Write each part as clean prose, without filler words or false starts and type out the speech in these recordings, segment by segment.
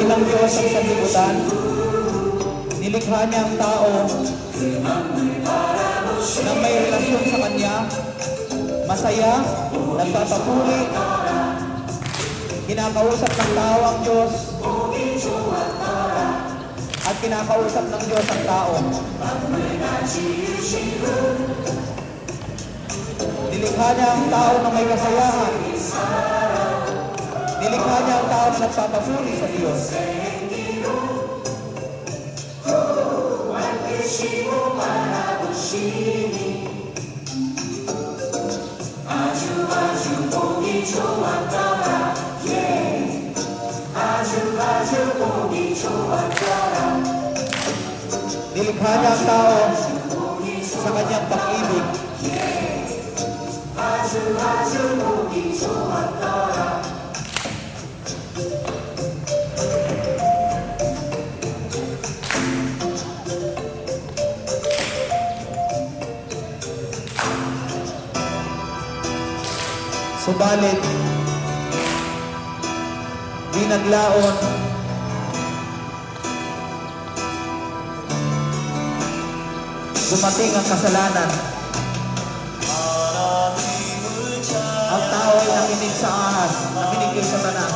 ng Diyos ang sanlibutan. Nilikha niya ang tao na may relasyon sa Kanya, masaya, nagpapapuri, kinakausap ng tao ang Diyos, at kinakausap ng Diyos ang tao. Nilikha niya ang tao na may kasayahan. Nilikha niya ang tao na nagpapapuri sa Diyos. Nilikha niya ang tao sa kanyang pag-ibig. Subalit, di naglaon dumating ang kasalanan. Ang tao ay nakinig sa ahas, nakinig kay Satanas.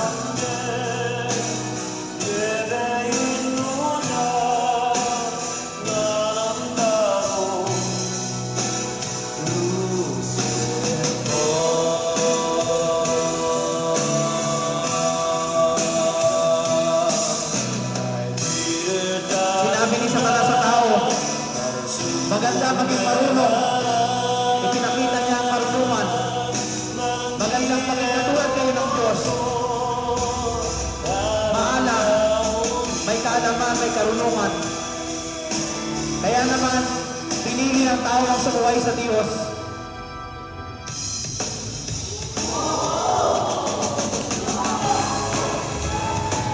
Sinabi ni Satanas sa tao, maganda maging marunong. Ipinakita niya ang marunungan. Magandang maging katulad kayo ng Diyos. Maalam, may kaalaman, may karunungan. Kaya naman, pinili ng tao ang sumuway sa Diyos.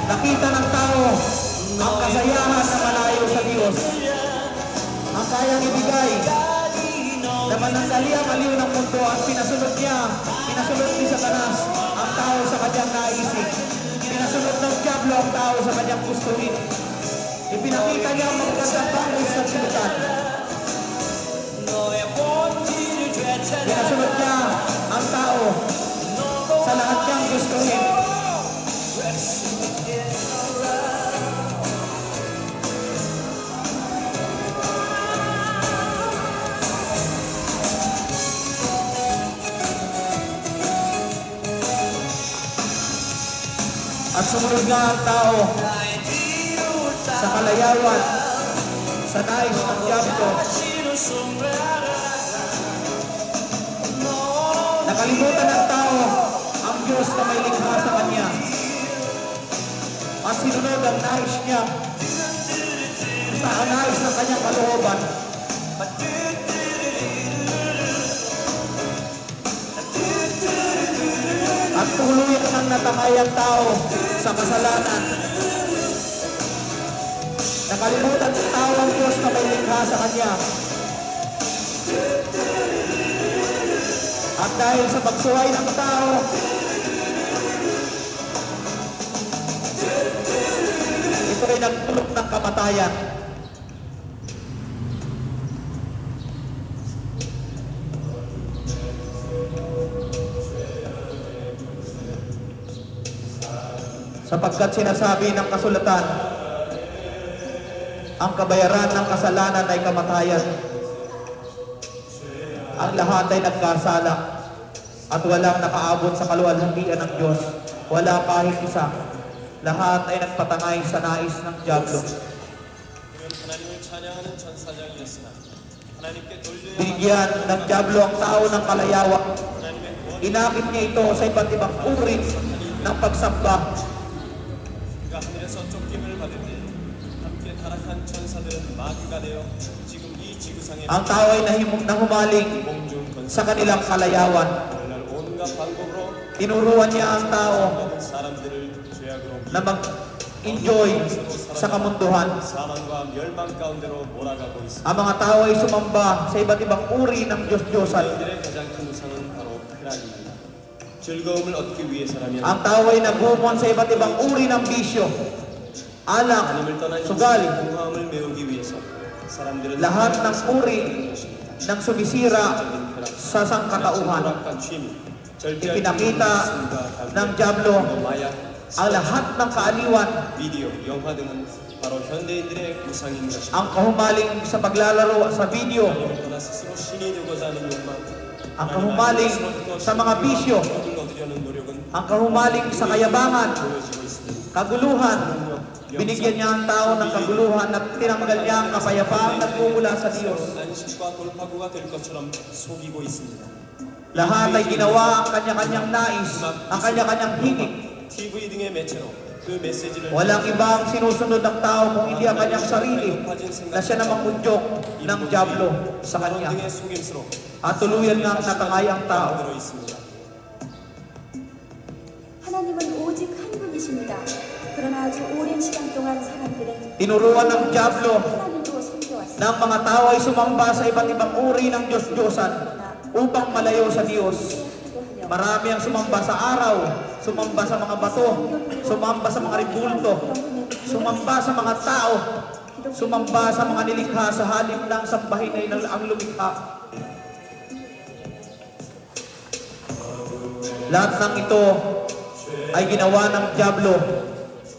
Nakita ng tao ang kasayahan na malayo sa Diyos. Ang kayang ibigay na mananggali ang aliw ng mundo at pinasunod ni Satanas ang tao sa kanyang naisip. Pinasunod ng diablo ang tao sa kanyang gustuhin. Ipinakita niya ang magandang bangos sa silutan. Pinasunod niya ang tao sa lahat niyang gustuhin. At sumunod nga ang tao sa kalayawan, sa nais ng diablo. Nakalimutan ng tao ang Diyos na may likha sa kanya. At sinunod ang nais niya sa nais ng kanyang kalooban. At tuluyan ang natakay ang tao sa kasalanan. Nakalimutan ng tao ang Diyos na may likha sa kanya. At dahil sa pagsuway ng tao, ito ay nagdulot ng kamatayan. Sapagkat sinasabi ng kasulatan, ang kabayaran ng kasalanan ay kamatayan. Ang lahat ay nagkasala at walang nakaabot sa kaluwalhatian ng Diyos. Wala kahit isa. Lahat ay nagpatangay sa nais ng diablo. Binigyan ng diablo ang tao ng kalayawan. Inakit niya ito sa iba't ibang uri ng pagsamba. 하늘에서 쫓김을 받을 때 함께 타락한 천사들은 마귀가 되어 지금 이 지구상에 ang tao ay nahumaling sa kanilang kalayawan. 온갖 방법으로 Tinuruan niya ang tao 사람들을 죄악으로 na mag-enjoy sa kamunduhan. 사망과 멸망 가운데로 몰아가고 있습니다. Ang mga tao ay sumamba sa iba't ibang uri ng Diyos-Diyosan. 그들의 가장 큰 우상은 바로 쾌락입니다. 즐거움을 얻기 위해서라면 Ang tao ay nagumon sa iba't ibang uri ng bisyo. alak, 하나님을 떠난 sugal, 인생의 공허함을 메우기 위해서 사람들은 lahat ng uri ng sumisira sa sangkatauhan. Ipinakita ng Diablo 마약, ang lahat ng kaaliwan, 비디오, 영화 등은 바로 현대인들의 우상인 것입니다. ang kahumaling sa paglalaro sa video, 하나님을 떠나 스스로 신이 되고자 하는 욕망, ang kahumaling sa mga bisyo, 모든 얻으려는 노력은 ang kahumaling sa kayabangan, 보여지고 있습니다. kaguluhan. Binigyan niya ang tao ng kaguluhan at tinanggal niya ang kapayapaang nagmumula sa Diyos. 안식과 돌파구가 될 것처럼 속이고 있습니다. Lahat ay ginawa ang kanya-kanyang nais, ang kanya-kanyang hingig. TV 등의 매체로 그 메시지를 Walang ibang sinusunod ng tao kung hindi ang kanyang sarili na siya namang udyok ng Diablo sa kanya. 등의 속임수로 At tuluyan nga natangay ang tao. 들어 있습니다. 하나님은 오직 한 분이십니다. 그러나 아주 오랜 시간 동안 사람들은 Tinuruan ng Diablo 하나님으로 섬겨왔습니다. na ang mga tao ay sumamba sa iba't ibang uri ng Diyos-Diyosan upang malayo sa Diyos. Marami ang sumamba sa araw, sumamba sa mga bato, sumamba sa mga ribulto, sumamba sa mga tao, sumamba sa mga nilikha sa halip ng sambahin ay ang lumikha. Lahat ng ito ay ginawa ng Diablo.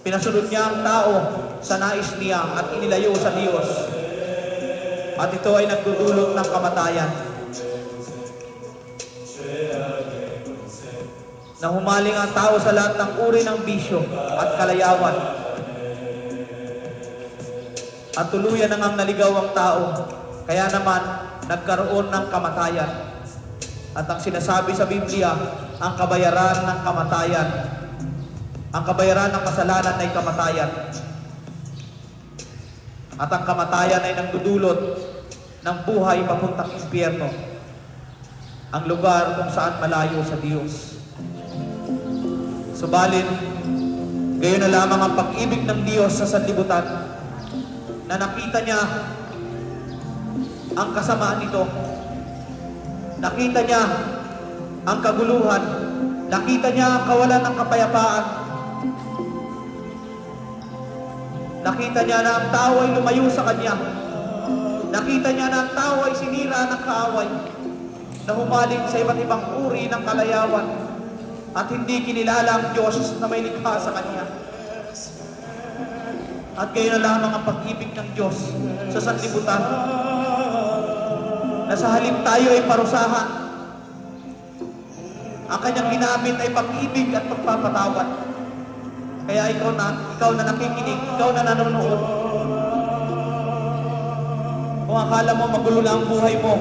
Pinasunod niya ang tao sa nais niya at inilayo sa Diyos. At ito ay nagdudulot ng kamatayan. Na humaling ang tao sa lahat ng uri ng bisyo at kalayawan. At tuluyan na ngang naligaw ang tao. Kaya naman, nagkaroon ng kamatayan. At ang sinasabi sa Biblia, ang kabayaran ng kamatayan, ang kabayaran ng kasalanan ay kamatayan. At ang kamatayan ay nagdudulot ng buhay papuntang impyerno. Ang lugar kung saan malayo sa Diyos. Subalit, gayon na lamang ang pag-ibig ng Diyos sa sanlibutan na nakita niya ang kasamaan nito. Nakita niya ang kaguluhan. Nakita niya ang kawalan ng kapayapaan. Nakita niya na ang tao ay lumayo sa kanya. Nakita niya na ang tao ay sinira ng kaaway na humaling sa iba't ibang uri ng kalayawan at hindi kinilala ang Diyos na may likha sa kanya. At gayon na lamang ang pag-ibig ng Diyos sa sanlibutan na sa halip tayo ay parusahan, ang kanyang ginamit ay pag-ibig at pagpapatawad. Kaya ikaw na nakikinig, ikaw na nanonood. Kung akala mo magulo na ang buhay mo,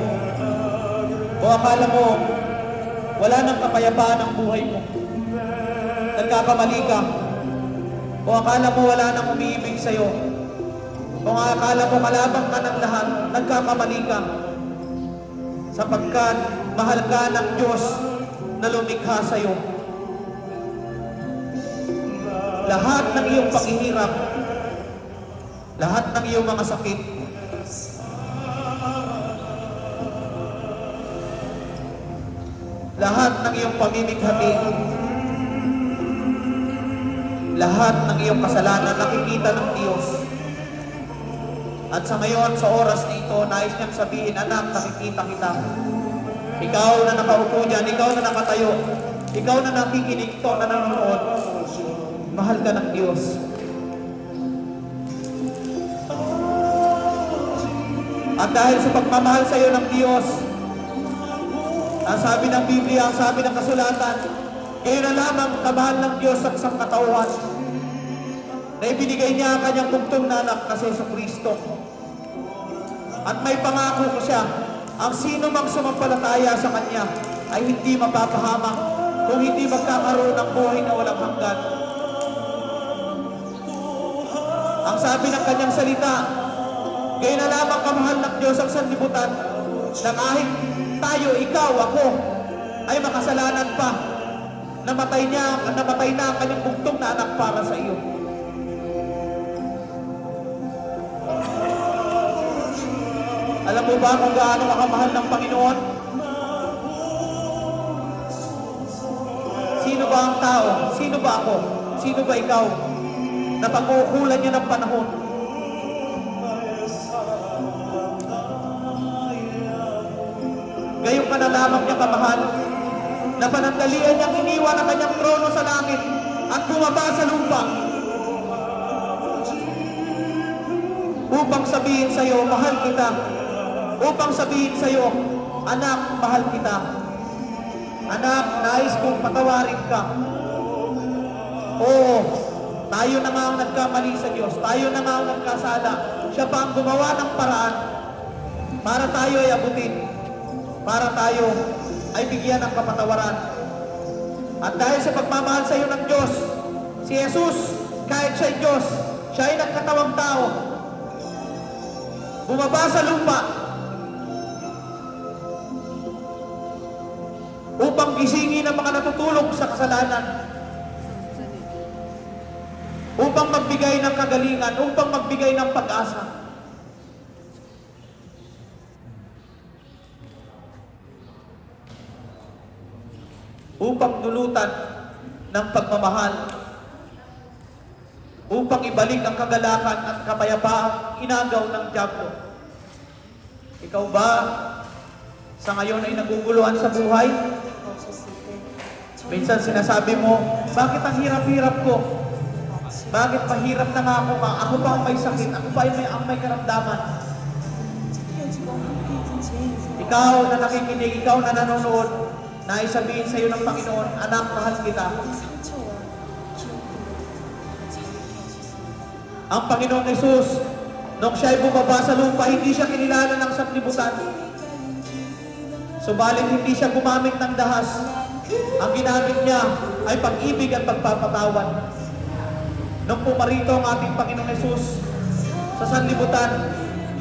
kung akala mo wala nang kapayapaan ang buhay mo, nagkakamali ka. Kung akala mo wala nang umiibig sa'yo, kung akala mo kalabang ka ng lahat, nagkakamali ka. Sapagkat mahal ka ng Diyos na lumikha sa'yo. Lahat ng iyong paghihirap, lahat ng iyong mga sakit, lahat ng iyong pamimighati, lahat ng iyong kasalanan nakikita ng Diyos. At sa ngayon, sa oras na ito, nais niyang sabihin, anak, nakikita kita. Ikaw na nakaupo dyan, ikaw na nakatayo, ikaw na nakikinig, ikaw na nanonood. Mahal ka ng Diyos. At dahil sa pagmamahal sa iyo ng Diyos, ang sabi ng Biblia, ang sabi ng kasulatan, kayo na lamang kamahal ng Diyos sa isang katauhan na ibinigay niya ang kanyang bugtong na anak na si Jesucristo. At may pangako ko siya, ang sino mang sumampalataya sa kanya ay hindi mapapahamak kung hindi magkakaroon ng buhay na walang hanggan. Ang sabi ng kanyang salita, kayo na lamang kamahal ng Diyos ang sanlibutan na kahit tayo, ikaw, ako, ay makasalanan pa. Namatay na ang kanyang bugtong na anak para sa iyo. Alam mo ba kung gaano kakamahal ng Panginoon? Sino ba ang tao? Sino ba ako? Sino ba ikaw? na pag-uukulan niya ng panahon. Gayon ka na lamang niya kamahal, na panandalian niyang iniwan ang kanyang trono sa langit at bumaba sa lupa upang sabihin sa iyo, mahal kita. Upang sabihin sa iyo, anak, mahal kita. Anak, nais kong patawarin ka. Oo, tayo na nga ang nagkamali sa Diyos. Tayo na nga ang nagkasala. Siya pa ang gumawa ng paraan para tayo ay abutin. Para tayo ay bigyan ng kapatawaran. At dahil sa pagmamahal sa iyo ng Diyos, si Jesus, kahit siya ay Diyos, siya ay nagkatawang tao. Bumaba sa lupa upang gisingin ang mga natutulog sa kasalanan, upang magbigay ng kagalingan, upang magbigay ng pag-asa. Upang dulutan ng pagmamahal, upang ibalik ang kagalakan at kapayapaang inagaw ng dyablo. Ikaw ba sa ngayon ay naguguluhan sa buhay? Minsan sinasabi mo, bakit ang hirap-hirap ko? Bakit mahirap na nga ako? Ako pa ang may sakit, ako pa ang may karamdaman. Ikaw na nakikinig, ikaw na nanonood, na isabihin sa iyo ng Panginoon, anak, mahal kita. Ang Panginoong Jesus, nung siya ay bumaba sa lupa, hindi siya kinilala ng sanlibutan. Subalit hindi siya gumamit ng dahas. Ang ginamit niya ay pag-ibig at pagpapatawad. Nung pumarito ang ating Panginoong Jesus sa sanlibutan,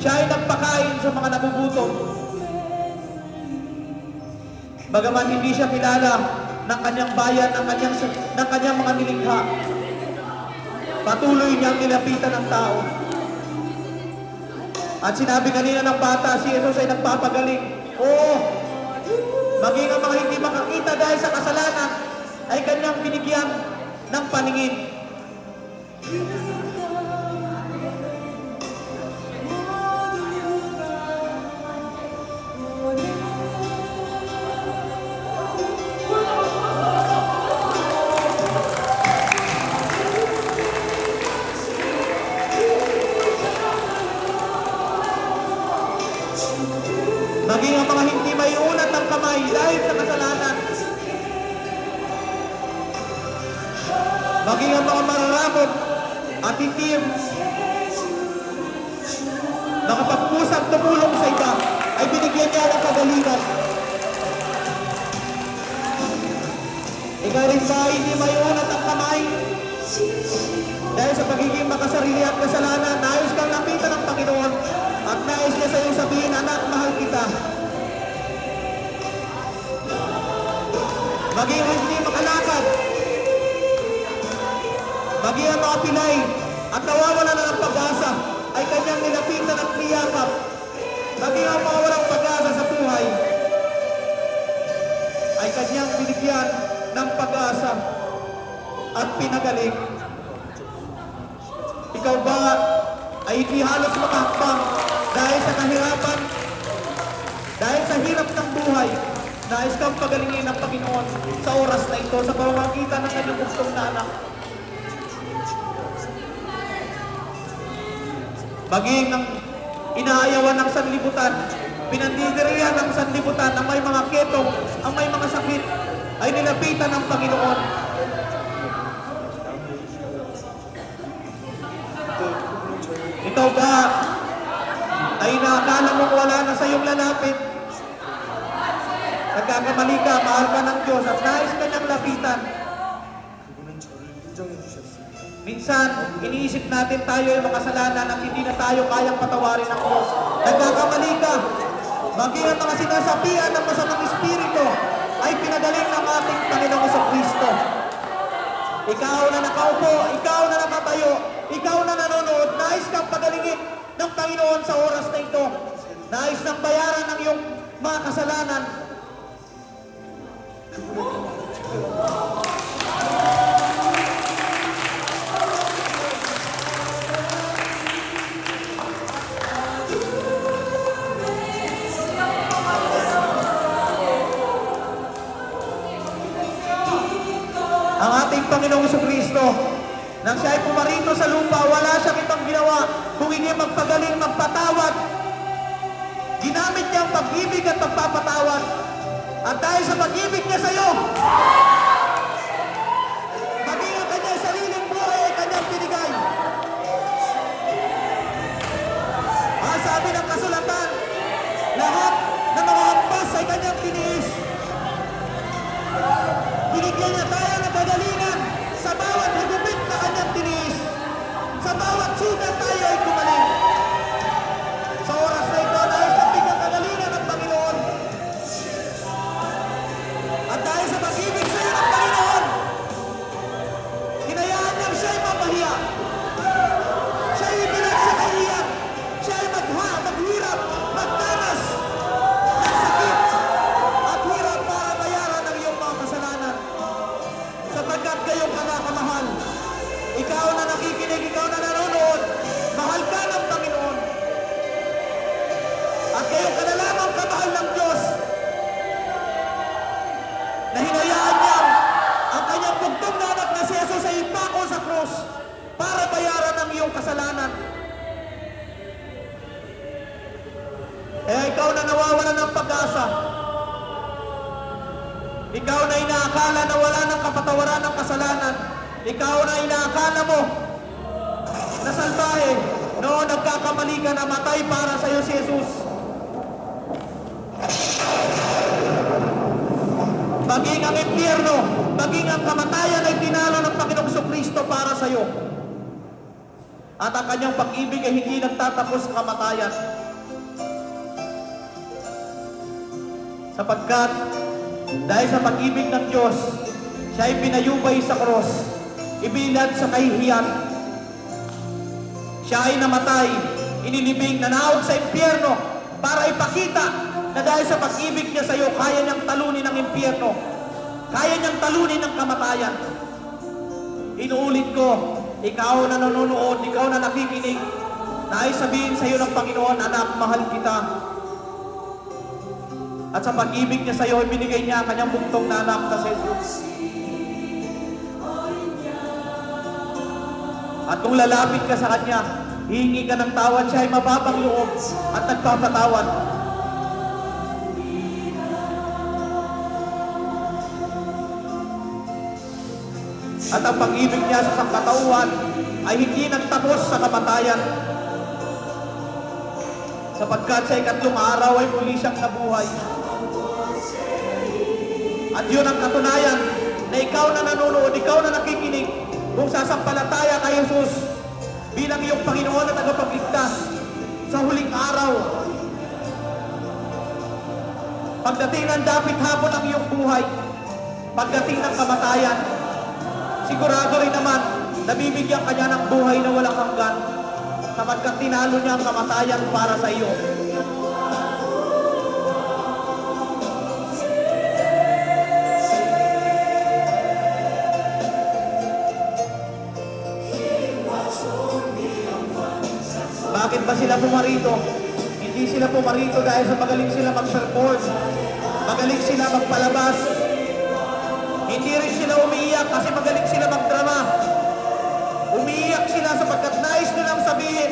siya ay nagpakain sa mga nagugutom. Bagaman hindi siya kilala ng kanyang bayan, ng kanyang mga nilikha, patuloy niyang nilapitan ng tao. At sinabi kanina ng bata, si Jesus ay nagpapagaling. Oo, maging ang mga hindi makakita dahil sa kasalanan ay kanyang binigyan ng paningin. Maging ang mga hindi may unat ng kamay dahil sa kasalanan. Maging ang mga mararamot at hindi nakapagpusang tumulong sa iba ay binigyan niya ng kagalingan. Ikaw rin ba hindi may unat ng kamay? Dahil sa pagiging makasarili at kasalanan, nais kang lapitan ng Panginoon at nais niya sa iyong sabihin, anak, mahal kita. Maging hindi makalakad, maging ang mga pilay at nawawala na ng pag-asa ay kanyang nilapitan at niyakap. Maging ang mga walang pag-asa sa buhay ay kanyang binigyan ng pag-asa at pinagaling. Ikaw ba ay hindi halos makakbang dahil sa kahirapan, dahil sa hirap ng buhay? Nais kang pagalingin ng Panginoon sa oras na ito sa pamamagitan ng kanyang gustong na anak. Maging ang inaayawan ng sanlibutan, pinandidirihan ng sanlibutan, ang may mga ketong, ang may mga sakit, ay nilapitan ng Panginoon. Ikaw ba ay nakakala mong wala na sa iyong lalapit? Nagkakamali ka, mahal ka ng Diyos at nais ka niyang lapitan. Minsan, iniisip natin tayo ay makasalanan at hindi na tayo kayang patawarin ng Diyos. Nagkakamali ka. Maging ang mga sinasabihan ng masamang espiritu ay pinagaling ng ating Panginoong Jesucristo. Ikaw na nakaupo, ikaw na nakatayo, ikaw na nanonood, nais kang pagalingin ng Panginoon sa oras na ito. Nais nang bayaran ng iyong mga kasalanan. Panginoong Jesucristo. Nang siya ay pumarito sa lupa, wala siyang ibang ginawa kung hindi magpagaling, magpatawad. Ginamit niya ang pag-ibig at pagpapatawad. At dahil sa pag-ibig niya sa iyo, maging ang kanyang sariling buhay ay kanyang binigay. Sabi ng kasulatan, lahat ng mga hampas ay kanyang tiniis. Binigyan niya tayo ng kagalingan sa bawat higupit na kanyang tiniis. Sa bawat sugat tayo ay gumaling. Sa oras na ito, nais natin ang kagalingan ng Panginoon. At dahil sa pag-ibig sa iyo ng Panginoon, hinayaan niyang siya'y mapahiya. Siya'y ibinag sa kahiyan. Siya'y maghirap, magdanas ng sakit at hirap para bayaran ang iyong mga kasalanan. Sapagkat kayong kanakamahal, ikaw na nakikinig, ikaw na nanonood, mahal ka ng Panginoon. At kayong kanalamang kamahal ng Diyos, na hinayaan niya ang kanyang bugtong na anak na si Jesus ay ipako sa krus para bayaran ang iyong kasalanan. Kaya ikaw na nawawalan ng pag-asa. Ikaw na inaakala na wala ng kapatawaran ng kasalanan. Ikaw na inaakala mo na salbahe. Noon nagkakamali ka na matay para sa iyo si Jesus. Maging ang impyerno, maging ang kamatayan ay tinalo ng Panginoong Jesucristo para sa iyo. At ang kanyang pag-ibig ay hindi nagtatapos sa kamatayan. Sapagkat dahil sa pag-ibig ng Diyos, siya ay pinayubay sa cross, ibinad sa kahihiyan. Siya ay namatay, inilibing, nanaog sa impyerno para ipakita na dahil sa pag-ibig niya sa iyo, kaya niyang talunin ang impyerno. Kaya niyang talunin ang kamatayan. Inuulit ko, ikaw na nanonood, ikaw na nakikinig, na ay sabihin sa iyo ng Panginoon, anak, mahal kita. At sa pag-ibig niya sa iyo, binigay niya ang kanyang bugtong na anak na si Jesus. At kung lalapit ka sa kanya, hihingi ka ng tawad, siya ay mababang loob at nagpapatawad. At ang pag-ibig niya sa sangkatauhan ay hindi nagtapos sa kamatayan. Sapagkat sa ikatlong araw ay muli siyang nabuhay. At yun ang katunayan na ikaw na nanonood, ikaw na nakikinig, kung sasampalataya kay Jesus bilang iyong Panginoon at tagapagligtas sa huling araw. Pagdating ng dapit hapon ng iyong buhay, pagdating ng kamatayan, sigurado rin naman na bibigyan ka niya ng buhay na walang hanggan, sapagkat tinalo niya ang kamatayan para sa iyo. Bakit ba sila pumarito? Hindi sila pumarito dahil sa magaling sila mag-perform, magaling sila magpalabas. Hindi rin sila umiiyak kasi magaling sila magdrama. Umiiyak sila sapagkat nais nilang sabihin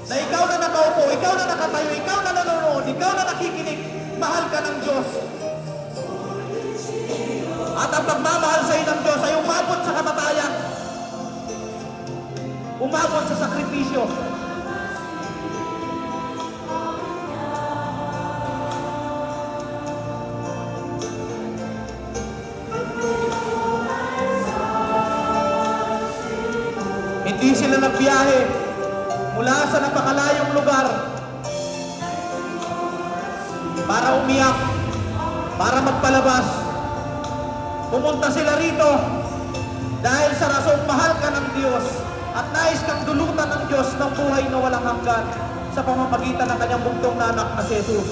na ikaw na nakaupo, ikaw na nakatayo, ikaw na nanonood, ikaw na nakikinig, mahal ka ng Diyos. At ang pagmamahal sa iyo ng Diyos ay umabot sa kamatayan, umabot sa sakripisyo. Hindi sila nagbiyahe mula sa napakalayong lugar para umiyak, para magpalabas. Pumunta sila rito dahil sa rasong mahal ka ng Diyos at nais kang dulutan ng Diyos ng buhay na walang hanggan sa pamamagitan ng kanyang bugtong na anak na si Jesus.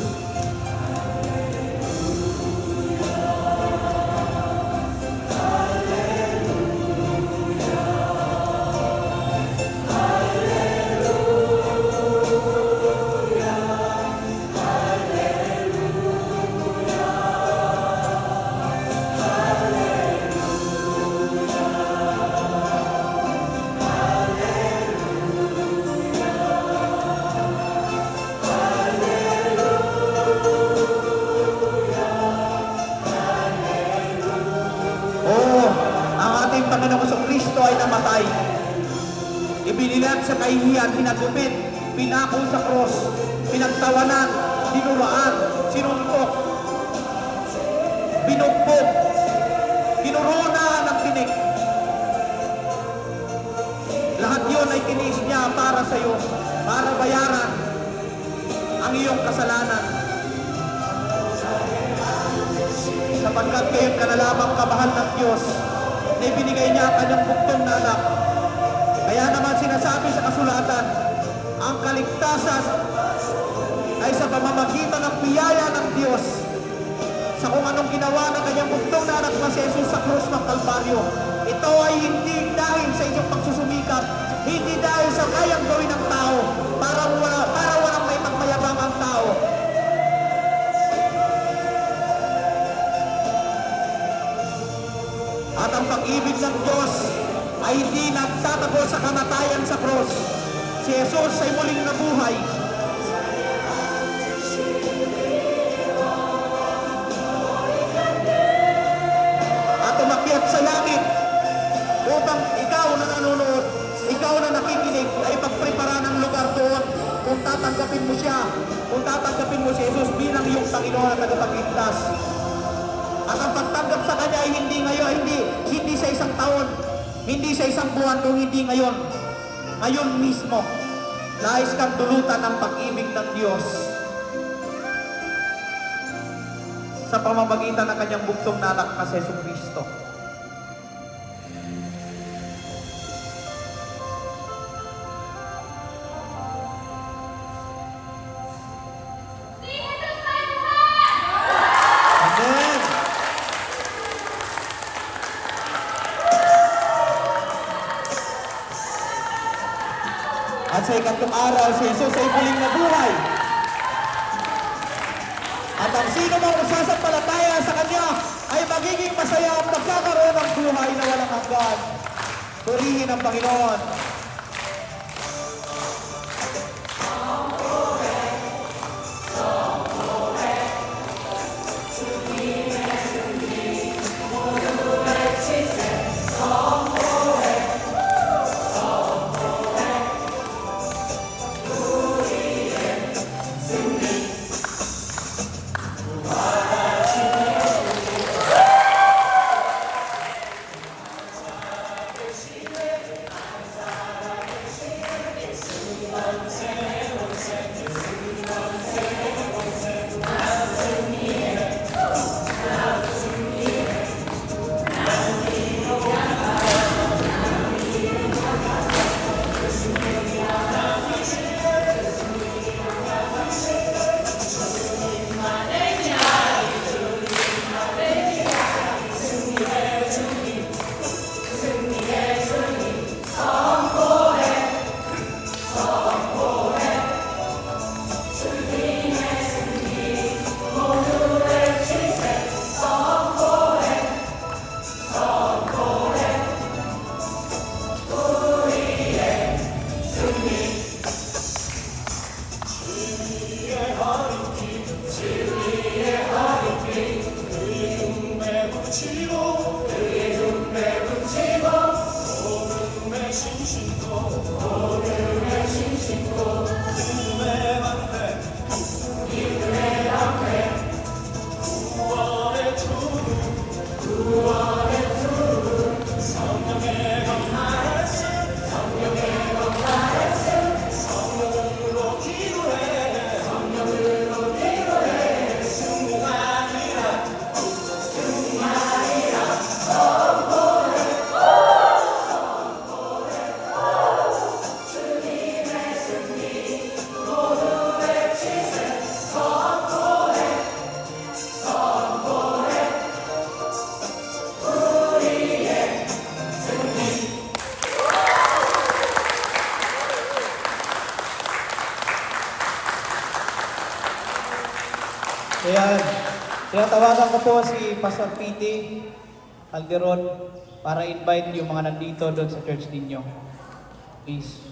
Panginoong Kristo ay namatay. Ibinilag sa kahihiyan, hinagupit, pinako sa cross, pinagtawanan, dinuraan, sinuntok, binugbog, kinurunahan ng tinik. Lahat yun ay kinis niya para sa iyo, para bayaran ang iyong kasalanan. Sapagkat kayo't ka na lamang kamahal ng Diyos na ibinigay niya ang kanyang buktong na anak. Kaya naman sinasabi sa kasulatan, ang kaligtasan ay sa pamamagitan ng biyaya ng Diyos sa kung anong ginawa ng kanyang buktong na anak na si Jesus sa krus ng Kalbaryo. Ito ay hindi dahil sa inyong pagsusumikap, hindi dahil sa kayang gawin ng tao, para walang may pagmayabang ang tao. At ang pag-ibig ng Diyos ay hindi nagtatapos sa kamatayan sa cross. Si Jesus ay muling nabuhay. At umakyat sa langit upang ikaw na nanonood, ikaw na nakikinig, ay pagprepara ng lugar doon kung tatanggapin mo siya, kung tatanggapin mo si Jesus bilang iyong Panginoon at tagapagligtas. At ang pagtanggap sa Kanya ay hindi ngayon, hindi sa isang taon, hindi sa isang buwan, kung hindi ngayon. Ngayon mismo, nais kang dulutan ng pag-ibig ng Diyos sa pamamagitan ng Kanyang buktong na anak na si Jesucristo. Amen! At sa ikatlong araw, si Jesus ay muling nabuhay. At ang sino mang masasampalataya sa Kanya ay magiging masaya at magkakaroon ng buhay na walang hanggan. Purihin ang Panginoon. Ayan. Tinatawagan ko po si Pastor Pete Calderon para invite yung mga nandito doon sa church ninyo. Please.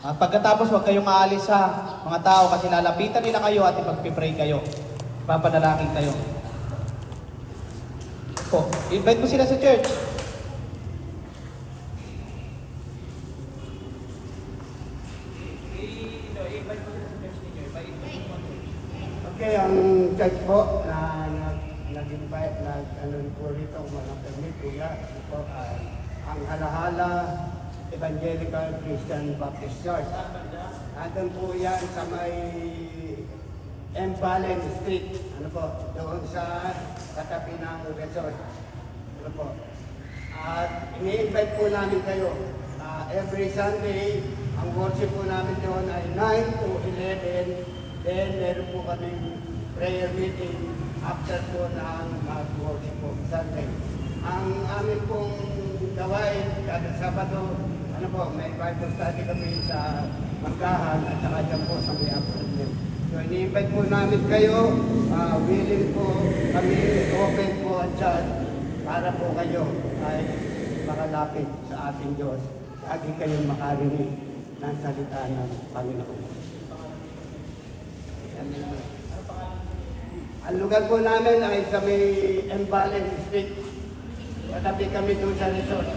At pagkatapos, huwag kayong aalis sa mga tao kasi lalapitan nila kayo at ipagpipray kayo. Papanalangin kayo. Po, invite mo sila sa church. kahit na ano po rito, mga permit po yan. Po, ang Halahala Evangelical Christian Baptist Church. Andun po yan sa may Empalen Street. Ano po, doon sa katabi ng resort. Ano po. At ini-invite po namin kayo. Every Sunday, ang worship po namin doon ay 9 to 11. Then, meron po kaming prayer meeting after po ng worship po, Sunday. Ang amin pong gawain, kada Sabado, ano po, may Bible study kami sa Magkahan at saka dyan po sa may afternoon. So, ini-invite po namin kayo, willing po kami open po at chat para po kayo ay makalapit sa ating Diyos. Lagi kayong makarinig ng salita ng Panginoon. Ang lugar po namin ay sa may Empalen Street. Katabi kami doon sa resort.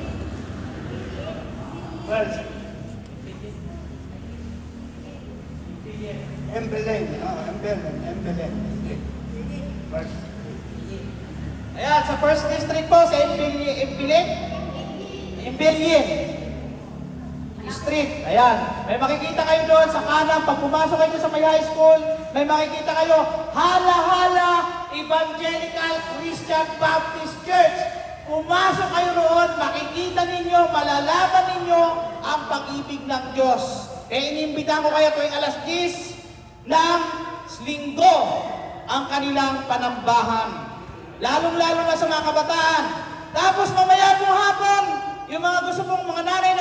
First, Empalen Street. First. Ayan, sa first district po, sa Empilien Street. Ayan, may makikita kayo doon sa kanan. Pag pumasok kayo sa may high school, may makikita kayo, Halahala Evangelical Christian Baptist Church. Pumasok kayo roon, makikita ninyo, malalaman ninyo ang pag-ibig ng Diyos. Inimbitahan ko kayo tuwing alas 10 ng linggo ang kanilang panambahan. Lalong-lalo na sa mga kabataan. Tapos mamaya pong hapon, yung mga gusto pong mga nanay na